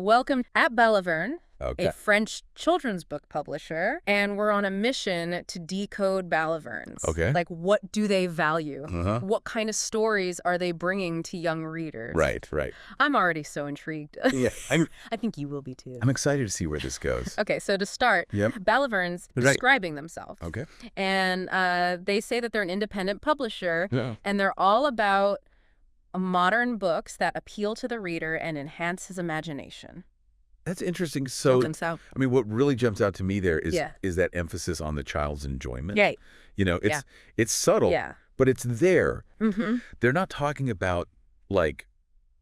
Welcome at Balivernes, Okay. a French children's book publisher, and we're on a mission to decode Balivernes. Okay. Like, what do they value? Uh-huh. What kind of stories are they bringing to young readers? Right. I'm already so intrigued. Yeah, I think you will be too. I'm excited to see where this goes. Okay, so to start, Yep. Balivernes Right. describing themselves. Okay. And they say that they're an independent publisher, Yeah. and they're all about modern books that appeal to the reader and enhance his imagination. That's interesting. So, So. I mean, what really jumps out to me there is Yeah. is that emphasis on the child's enjoyment. Yay. You know, it's subtle, Yeah. but it's there. Mm-hmm. They're not talking about, like,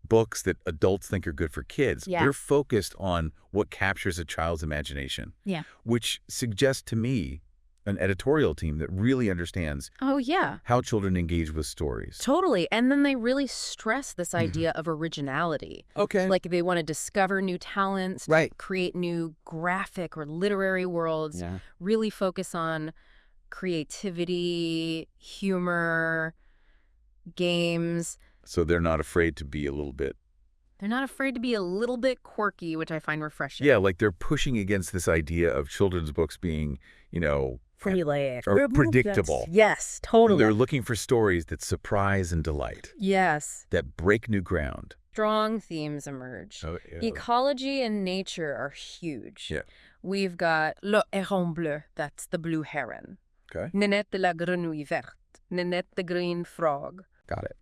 books that adults think are good for kids. Yeah. They're focused on what captures a child's imagination. Yeah. Which suggests to me an editorial team that really understands Oh, yeah. how children engage with stories. Totally. And then they really stress this idea of originality. Okay. Like they want to discover new talents, Right. create new graphic or literary worlds, Yeah. really focus on creativity, humor, games. So they're not afraid to be a little bit. They're not afraid to be a little bit quirky, which I find refreshing. Yeah, like they're pushing against this idea of children's books being, you know, Formulaic. or predictable. Yes, totally. They're looking for stories that surprise and delight, Yes. that break new ground. Strong themes emerge. Oh, yeah. Ecology and nature are huge. Yeah. We've got le héron bleu, that's the blue heron. Okay. Nénette de la grenouille verte, Nénette the green frog. Got it.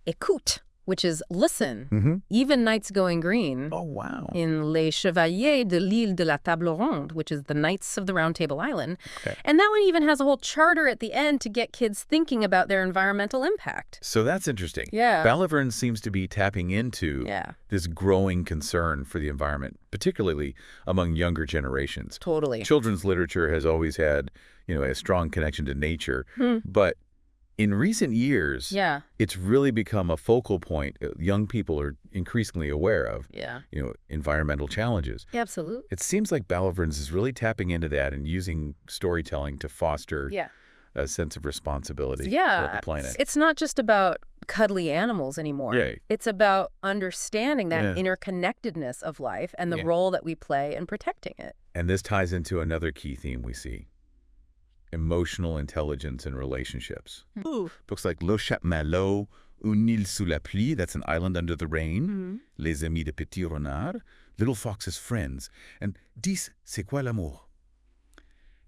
Écoute, which is listen, Mm-hmm. even nights going green. Oh, wow. In Les Chevaliers de l'île de la Table Ronde, which is the Knights of the Round Table Island. Okay. And that one even has a whole charter at the end to get kids thinking about their environmental impact. So that's interesting. Yeah. Balivernes seems to be tapping into Yeah, this growing concern for the environment, particularly among younger generations. totally. Children's literature has always had, you know, a strong connection to nature, but in recent years, Yeah, it's really become a focal point young people are increasingly aware of, yeah. you know, environmental challenges. Absolutely. It seems like Balivernes is really tapping into that and using storytelling to foster Yeah. a sense of responsibility for Yeah. the planet. It's not just about cuddly animals anymore. Yeah. It's about understanding that Yeah. interconnectedness of life and the Yeah. role that we play in protecting it. And this ties into another key theme we see: emotional intelligence in relationships. Ooh. Books like Le Chat Malo, Une île sous la pluie, that's an island under the rain, Les Amis de Petit Renard, Little Fox's Friends, and Dis, c'est quoi l'amour?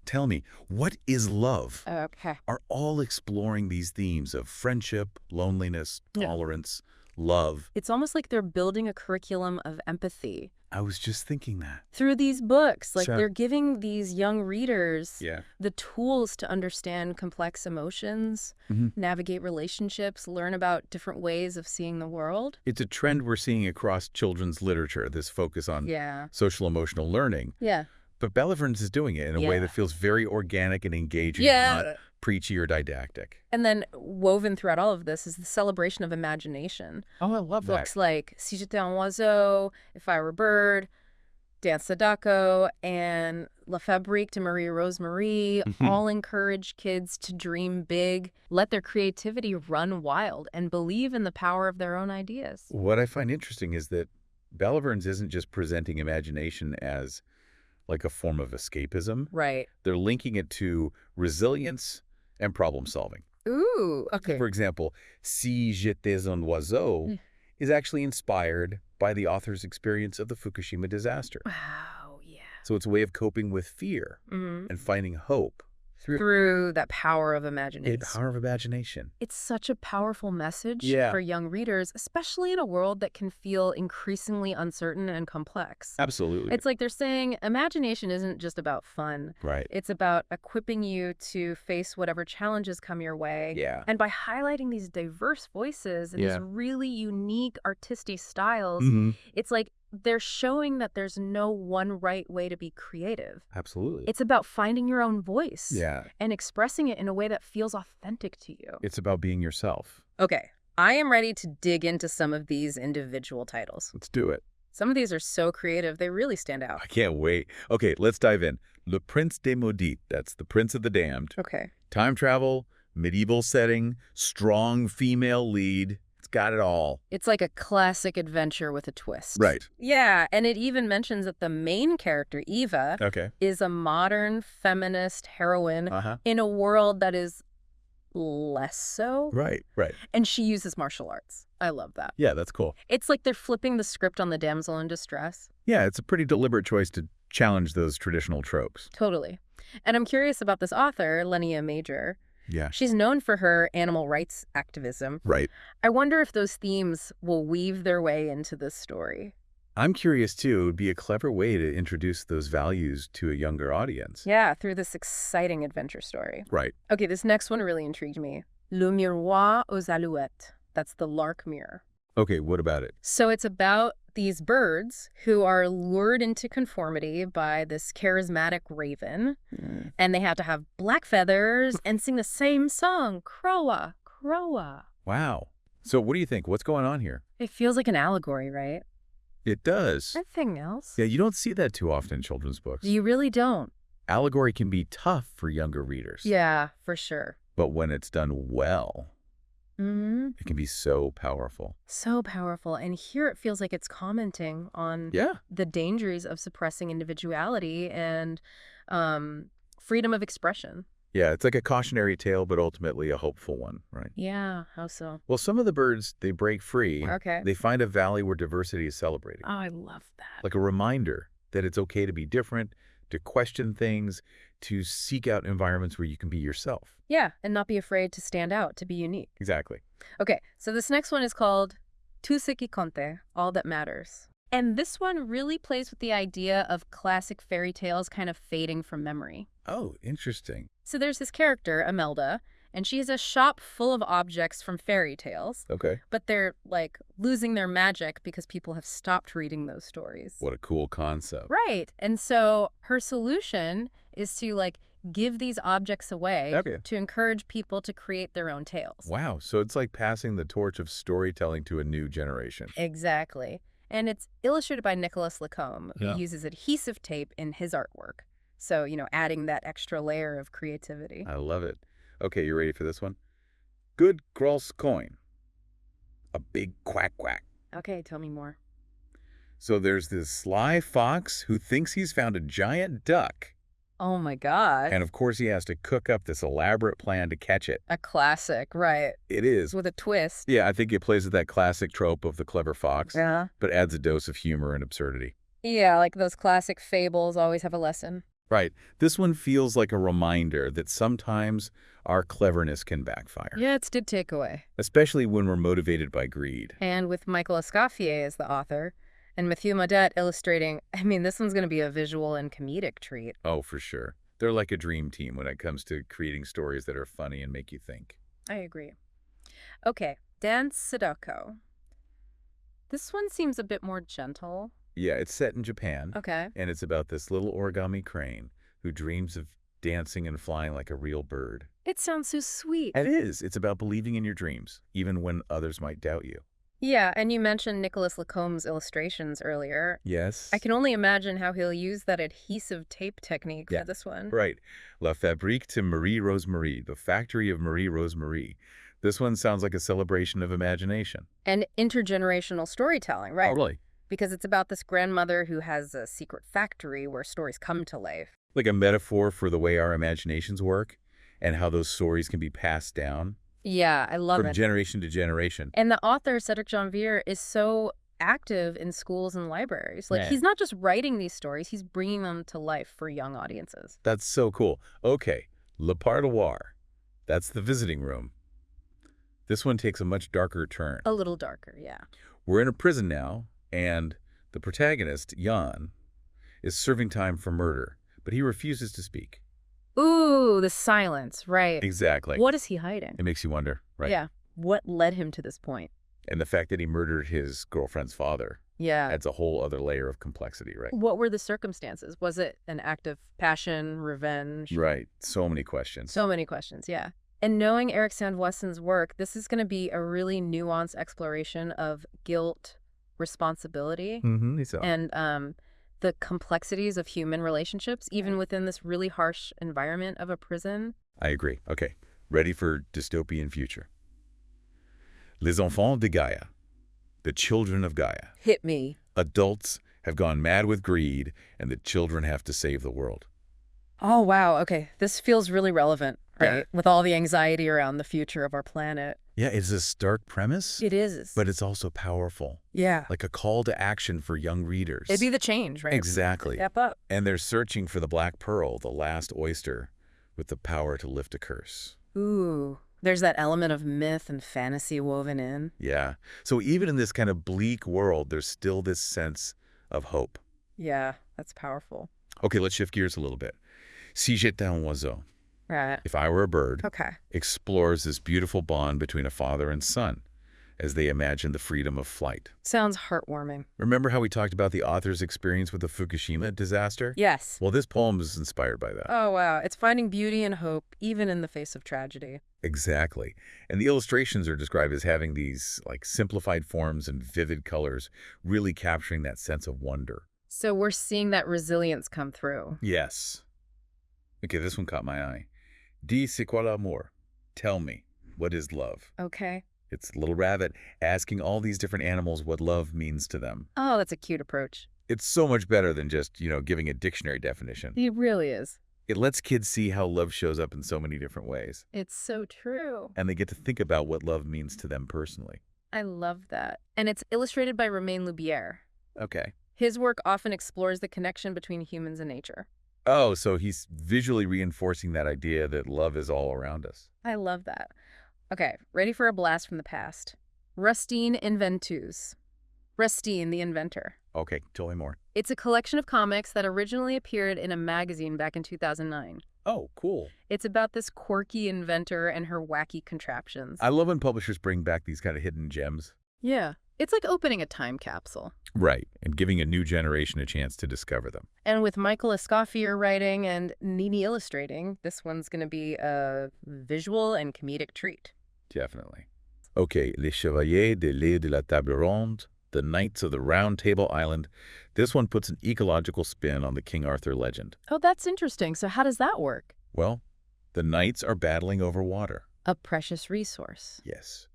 Tell me, what is love? Okay. Are all exploring these themes of friendship, loneliness, Yeah. tolerance, love. It's almost like they're building a curriculum of empathy I was just thinking that. through these books. Like Sure. they're giving these young readers Yeah. the tools to understand complex emotions, Mhm. navigate relationships, learn about different ways of seeing the world. It's a trend we're seeing across children's literature, this focus on Yeah. social emotional learning. Yeah. But Balivernes is doing it in a way Yeah. that feels very organic and engaging, Yeah. not preachy or didactic. And then woven throughout all of this is the celebration of imagination. Oh, I love Books like Si j'étais un oiseau, If I Were a Bird, Dan Sadako, and La Fabrique de Marie Rosemary Mhm. all encourage kids to dream big, let their creativity run wild, and believe in the power of their own ideas. What I find interesting is that Balivernes isn't just presenting imagination as like a form of escapism. Right. They're linking it to resilience and problem solving. Ooh, okay. For example, Si j'étais un oiseau is actually inspired by the author's experience of the Fukushima disaster. Wow, yeah. So it's a way of coping with fear Mhm. and finding hope Through that power of imagination. the power of imagination. It's such a powerful message Yeah. for young readers, especially in a world that can feel increasingly uncertain and complex. Absolutely. It's like they're saying imagination isn't just about fun. Right. It's about equipping you to face whatever challenges come your way. Yeah. And by highlighting these diverse voices and Yeah. these really unique artistic styles, Mhm. it's like they're showing that there's no one right way to be creative. Absolutely. It's about finding your own voice Yeah. and expressing it in a way that feels authentic to you. It's about being yourself. Okay, I am ready to dig into some of these individual titles. Let's do it. Some of these are so creative, they really stand out. I can't wait. Okay, let's dive in. Le Prince des Maudits, that's the Prince of the Damned. Okay. Time travel, medieval setting, strong female lead. It's got it all. It's like a classic adventure with a twist. Right. Yeah, and it even mentions that the main character, Eva, Okay. is a modern feminist heroine Uh-huh. in a world that is less so. Right, right. And she uses martial arts. I love that. Yeah, that's cool. It's like they're flipping the script on the damsel in distress. Yeah, it's a pretty deliberate choice to challenge those traditional tropes. Totally. And I'm curious about this author, Linnea Major. Yeah. She's known for her animal rights activism. Right. I wonder if those themes will weave their way into this story. I'm curious, too. It would be a clever way to introduce those values to a younger audience. Yeah, through this exciting adventure story. Right. Okay, this next one really intrigued me. Le miroir aux alouettes. That's the lark mirror. Okay, what about it? So it's about these birds who are lured into conformity by this charismatic raven, and they have to have black feathers and sing the same song, croa, croa. Wow. So what do you think? What's going on here? It feels like an allegory, right? It does. Nothing else. Yeah, you don't see that too often in children's books. You really don't. Allegory can be tough for younger readers. Yeah, for sure. But when it's done well, it can be so powerful. So powerful. And here it feels like it's commenting on Yeah. the dangers of suppressing individuality and freedom of expression. Yeah, it's like a cautionary tale, but ultimately a hopeful one, right? Yeah, how so? Well, some of the birds, they break free. Okay. They find a valley where diversity is celebrated. Oh, I love that. Like a reminder that it's okay to be different, to question things, to seek out environments where you can be yourself. Yeah, and not be afraid to stand out, to be unique. Exactly. Okay, so this next one is called Tout ce qui compte, All That Matters. And this one really plays with the idea of classic fairy tales kind of fading from memory. Oh, interesting. So there's this character, Imelda, and she has a shop full of objects from fairy tales, Okay. but they're, like, losing their magic because people have stopped reading those stories. What a cool concept. Right. And so her solution is to, like, give these objects away to encourage people to create their own tales. Wow. So it's like passing the torch of storytelling to a new generation. Exactly. And it's illustrated by Nicholas Lacombe, Yeah. who uses adhesive tape in his artwork. So, you know, adding that extra layer of creativity. I love it. Okay, you ready for this one? Good gross coin. A big quack quack. Okay, tell me more. So there's this sly fox who thinks he's found a giant duck. Oh my God. And of course he has to cook up this elaborate plan to catch it. A classic, right. It is. With a twist. Yeah, I think it plays with that classic trope of the clever fox, Yeah. but adds a dose of humor and absurdity. Yeah, like those classic fables always have a lesson. Right. This one feels like a reminder that sometimes our cleverness can backfire. Yeah, it's good takeaway. Especially when we're motivated by greed. And with Michael Escoffier as the author, and Mathieu Maudet illustrating, I mean, this one's going to be a visual and comedic treat. Oh, for sure. They're like a dream team when it comes to creating stories that are funny and make you think. I agree. Okay, Dan Sadako. This one seems a bit more gentle. Yeah, it's set in Japan. Okay. And it's about this little origami crane who dreams of dancing and flying like a real bird. It sounds so sweet. It is. It's about believing in your dreams, even when others might doubt you. Yeah, and you mentioned Nicholas Lacombe's illustrations earlier. Yes. I can only imagine how he'll use that adhesive tape technique Yeah. for this one. Right. La Fabrique de Marie Rosemarie, the factory of Marie Rosemarie. This one sounds like a celebration of imagination. And intergenerational storytelling, right? Oh, really? Because it's about this grandmother who has a secret factory where stories come to life. Like a metaphor for the way our imaginations work and how those stories can be passed down Yeah, I love from it. generation to generation. And the author, Cedric Janvier, is so active in schools and libraries. Like, Yeah. he's not just writing these stories, he's bringing them to life for young audiences. That's so cool. Okay, Le Parloir. That's the visiting room. This one takes a much darker turn. A little darker, yeah. We're in a prison now, and the protagonist, Jan, is serving time for murder, but he refuses to speak. Ooh, the silence, right. Exactly. What is he hiding? It makes you wonder, right? Yeah. What led him to this point? And the fact that he murdered his girlfriend's father Yeah. adds a whole other layer of complexity, right? What were the circumstances? Was it an act of passion, revenge? Right. So many questions. So many questions, yeah. And knowing Eric Sandwesson's work, this is going to be a really nuanced exploration of guilt, responsibility, and the complexities of human relationships, even within this really harsh environment of a prison. I agree. Okay. Ready for dystopian future. Les enfants de Gaia, the children of Gaia. Hit me. Adults have gone mad with greed, and the children have to save the world. Oh, wow. Okay. This feels really relevant, right? Yeah. With all the anxiety around the future of our planet. Yeah, it's a stark premise. It is. But it's also powerful. Yeah. Like a call to action for young readers. It'd be the change, right? Exactly. Step up. And they're searching for the black pearl, the last oyster, with the power to lift a curse. Ooh. There's that element of myth and fantasy woven in. Yeah. So even in this kind of bleak world, there's still this sense of hope. Yeah, that's powerful. Okay, let's shift gears a little bit. Si j'étais un oiseau, Right. if I were a bird, Okay. explores this beautiful bond between a father and son as they imagine the freedom of flight. Sounds heartwarming. Remember how we talked about the author's experience with the Fukushima disaster? Yes. Well, this poem is inspired by that. Oh, wow. It's finding beauty and hope, even in the face of tragedy. Exactly. And the illustrations are described as having these like simplified forms and vivid colors, really capturing that sense of wonder. So we're seeing that resilience come through. Yes. Okay, this one caught my eye. Dis c'est quoi l'amour? Tell me, what is love? Okay. It's Little Rabbit asking all these different animals what love means to them. Oh, that's a cute approach. It's so much better than just, giving a dictionary definition. It really is. It lets kids see how love shows up in so many different ways. It's so true. And they get to think about what love means to them personally. I love that. And it's illustrated by Romain Lubiere. Okay. His work often explores the connection between humans and nature. Oh, so he's visually reinforcing that idea that love is all around us. I love that. Okay, ready for a blast from the past. Rustine Inventus. Rustine, the inventor. Okay, tell me more. It's a collection of comics that originally appeared in a magazine back in 2009. Oh, cool. It's about this quirky inventor and her wacky contraptions. I love when publishers bring back these kind of hidden gems. Yeah, it's like opening a time capsule. Right, and giving a new generation a chance to discover them. And with Michael Escoffier writing and Nini illustrating, this one's going to be a visual and comedic treat. Definitely. Okay, Les Chevaliers de l'Île de la Table Ronde, the Knights of the Round Table Island. This one puts an ecological spin on the King Arthur legend. Oh, that's interesting. So how does that work? Well, the knights are battling over water. A precious resource. Yes.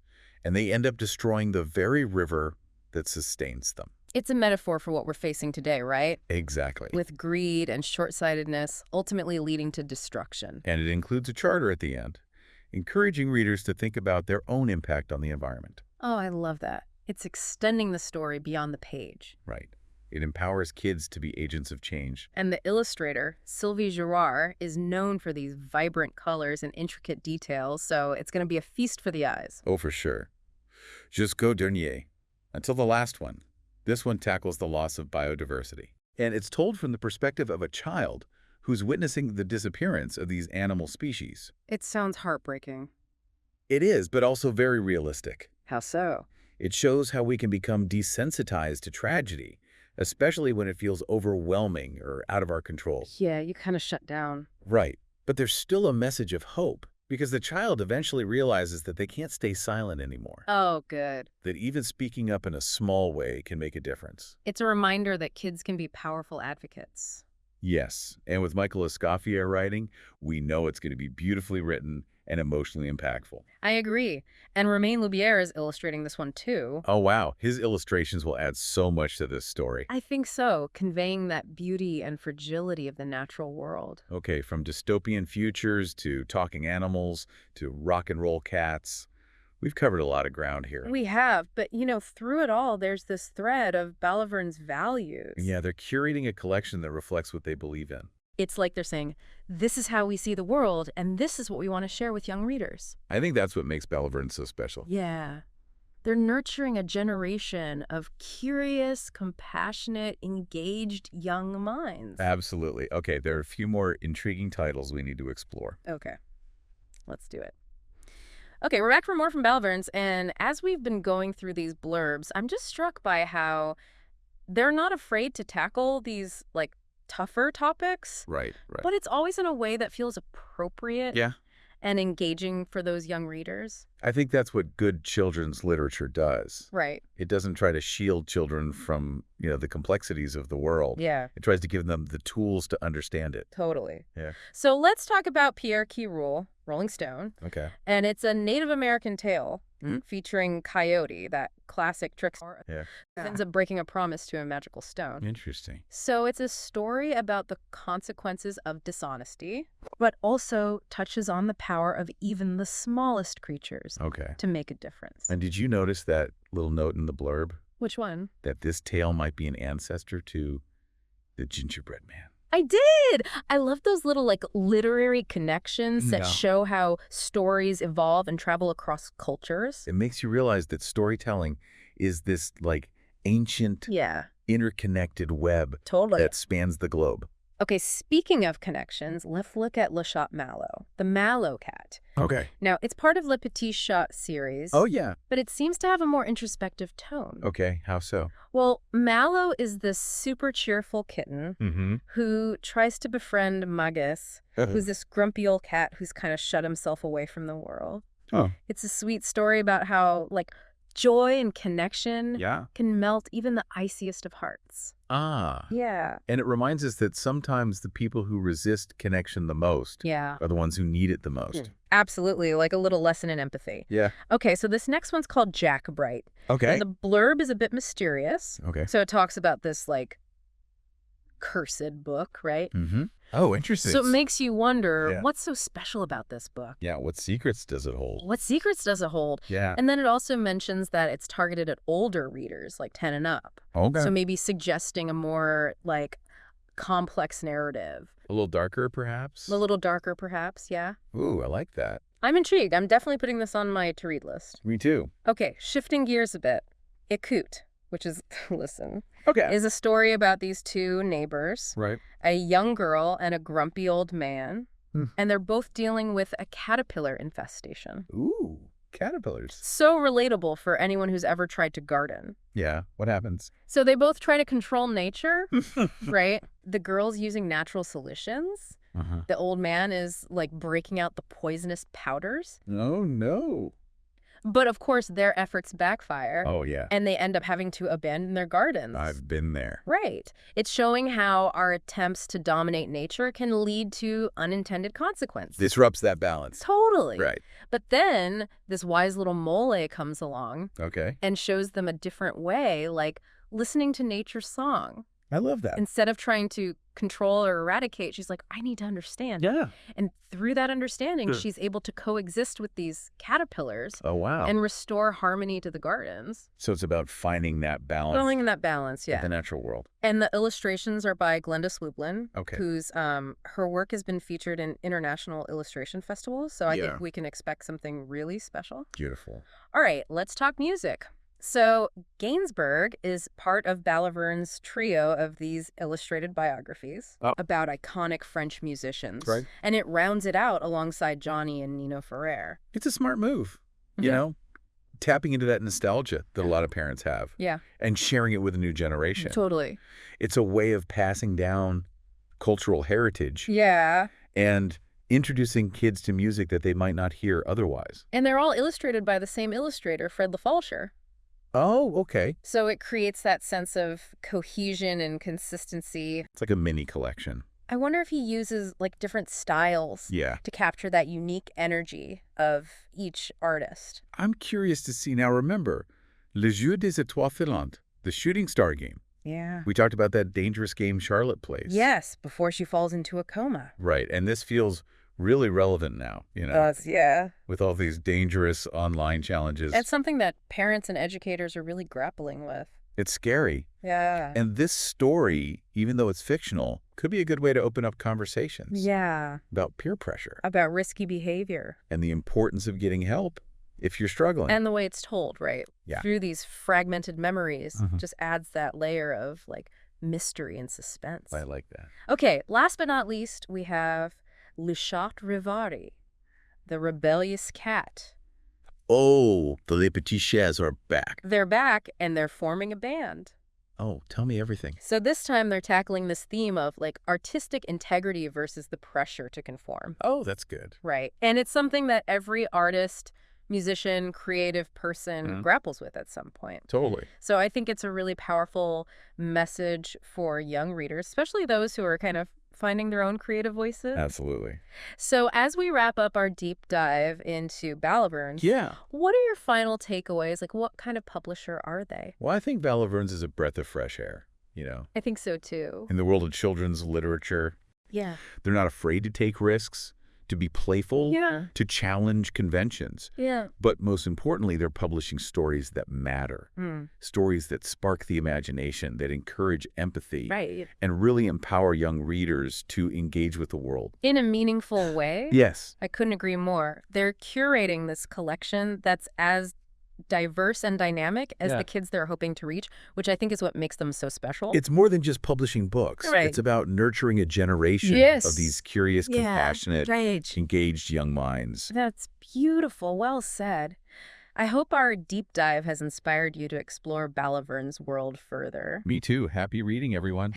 And they end up destroying the very river that sustains them. It's a metaphor for what we're facing today, right? Exactly. With greed and short-sightedness ultimately leading to destruction. And it includes a charter at the end, encouraging readers to think about their own impact on the environment. Oh, I love that. It's extending the story beyond the page. Right. It empowers kids to be agents of change. And the illustrator, Sylvie Girard, is known for these vibrant colors and intricate details, so it's going to be a feast for the eyes. Oh, for sure. Jusqu'au dernier. Until the last one. This one tackles the loss of biodiversity. And it's told from the perspective of a child who's witnessing the disappearance of these animal species. It sounds heartbreaking. It is, but also very realistic. How so? It shows how we can become desensitized to tragedy, especially when it feels overwhelming or out of our control. Yeah, you kind of shut down. Right. But there's still a message of hope, because the child eventually realizes that they can't stay silent anymore. Oh, good. That even speaking up in a small way can make a difference. It's a reminder that kids can be powerful advocates. Yes, and with Michael Escoffier writing, we know it's going to be beautifully written and emotionally impactful. I agree. And Romain Lubiere is illustrating this one too. Oh, wow. His illustrations will add so much to this story. I think so, conveying that beauty and fragility of the natural world. Okay, from dystopian futures to talking animals to rock and roll cats. We've covered a lot of ground here. We have, but through it all, there's this thread of Balivernes' values. Yeah, they're curating a collection that reflects what they believe in. It's like they're saying, this is how we see the world, and this is what we want to share with young readers. I think that's what makes Balivernes so special. Yeah. They're nurturing a generation of curious, compassionate, engaged young minds. Absolutely. Okay, there are a few more intriguing titles we need to explore. Okay. Let's do it. Okay, we're back for more from Balivernes, and as we've been going through these blurbs, I'm just struck by how they're not afraid to tackle these, tougher topics. Right. But it's always in a way that feels appropriate. Yeah. And engaging for those young readers. I think that's what good children's literature does. Right. It doesn't try to shield children from, the complexities of the world. Yeah. It tries to give them the tools to understand it. Totally. Yeah. So let's talk about Pierre Quiroux, Rolling Stone. Okay. And it's a Native American tale featuring Coyote, that classic trickster, ends up breaking a promise to a magical stone. Interesting. So it's a story about the consequences of dishonesty, but also touches on the power of even the smallest creatures to make a difference. And did you notice that little note in the blurb? Which one? That this tale might be an ancestor to the gingerbread man. I did! I love those little, like, literary connections that show how stories evolve and travel across cultures. It makes you realize that storytelling is this, like, ancient, interconnected web that spans the globe. Okay, speaking of connections, let's look at Le Chat Malot, the Mallow cat. Okay. Now, it's part of Le Petit Chat series. Oh, yeah. But it seems to have a more introspective tone. Okay, how so? Well, Mallow is this super cheerful kitten who tries to befriend Magus, who's this grumpy old cat who's kind of shut himself away from the world. Oh. It's a sweet story about how, like, joy and connection can melt even the iciest of hearts. Ah. Yeah. And it reminds us that sometimes the people who resist connection the most are the ones who need it the most. Absolutely, like a little lesson in empathy. Yeah. Okay, so this next one's called Jack Bright. Okay. And the blurb is a bit mysterious. Okay. So it talks about this, like, cursed book, right? Oh, interesting. So it makes you wonder, what's so special about this book? Yeah, what secrets does it hold? What secrets does it hold? Yeah. And then it also mentions that it's targeted at older readers, like 10 and up. Okay. So maybe suggesting a more, like, complex narrative. A little darker, perhaps? A little darker, perhaps, yeah. Ooh, I like that. I'm intrigued. I'm definitely putting this on my to-read list. Me too. Okay, shifting gears a bit. Écoute, which is, listen, Okay. is a story about these two neighbors. Right. A young girl and a grumpy old man. And they're both dealing with a caterpillar infestation. Ooh, caterpillars. So relatable for anyone who's ever tried to garden. Yeah, what happens? So they both try to control nature, right? The girl's using natural solutions. The old man is, like, breaking out the poisonous powders. Oh, no. But, of course, their efforts backfire. Oh, yeah. And they end up having to abandon their gardens. I've been there. Right. It's showing how our attempts to dominate nature can lead to unintended consequences. Disrupts that balance. Totally. Right. But then this wise little mole comes along and shows them a different way, like listening to nature's song. I love that. Instead of trying to control or eradicate, she's like, I need to understand. Yeah. And through that understanding, she's able to coexist with these caterpillars. Oh, wow. And restore harmony to the gardens. So it's about finding that balance. Finding that balance, yeah. In the natural world. And the illustrations are by Glenda Swooplin, Okay. whose her work has been featured in international illustration festivals. So I think we can expect something really special. Beautiful. All right, let's talk music. So Gainsbourg is part of Balivernes' trio of these illustrated biographies about iconic French musicians. Right. And it rounds it out alongside Johnny and Nino Ferrer. It's a smart move, you know, tapping into that nostalgia that a lot of parents have. Yeah. And sharing it with a new generation. Totally. It's a way of passing down cultural heritage. Yeah. And introducing kids to music that they might not hear otherwise. And they're all illustrated by the same illustrator, Fred LaFalcher. Oh, okay. So it creates that sense of cohesion and consistency. It's like a mini collection. I wonder if he uses, like, different styles to capture that unique energy of each artist. I'm curious to see. Now, remember, Le Jeu des Étoiles Filantes, the shooting star game. Yeah. We talked about that dangerous game Charlotte plays. Yes, before she falls into a coma. Right, and this feels really relevant now, you know. Yeah. With all these dangerous online challenges. It's something that parents and educators are really grappling with. It's scary. Yeah. And this story, even though it's fictional, could be a good way to open up conversations. Yeah. About peer pressure. About risky behavior. And the importance of getting help if you're struggling. And the way it's told, right? Yeah. Through these fragmented memories, just adds that layer of, like, mystery and suspense. I like that. Okay, last but not least, we have Le Chat Rêveur, the rebellious cat. Oh, the Les Petits Chats are back. They're back, and they're forming a band. Oh, tell me everything. So this time they're tackling this theme of, like, artistic integrity versus the pressure to conform. Oh, that's good. Right. And it's something that every artist, musician, creative person grapples with at some point. Totally. So I think it's a really powerful message for young readers, especially those who are kind of finding their own creative voices. Absolutely. So as we wrap up our deep dive into Balivernes, what are your final takeaways? Like, what kind of publisher are they? Well, I think Balivernes is a breath of fresh air, I think so, too. In the world of children's literature. Yeah. They're not afraid to take risks, to be playful, to challenge conventions. Yeah. But most importantly, they're publishing stories that matter, stories that spark the imagination, that encourage empathy, and really empower young readers to engage with the world. In a meaningful way? Yes. I couldn't agree more. They're curating this collection that's as diverse and dynamic as the kids they're hoping to reach, which I think is what makes them so special. It's more than just publishing books. Right. It's about nurturing a generation of these curious, compassionate, engaged young minds. That's beautiful. Well said. I hope our deep dive has inspired you to explore Balivernes' world further. Me too. Happy reading, everyone.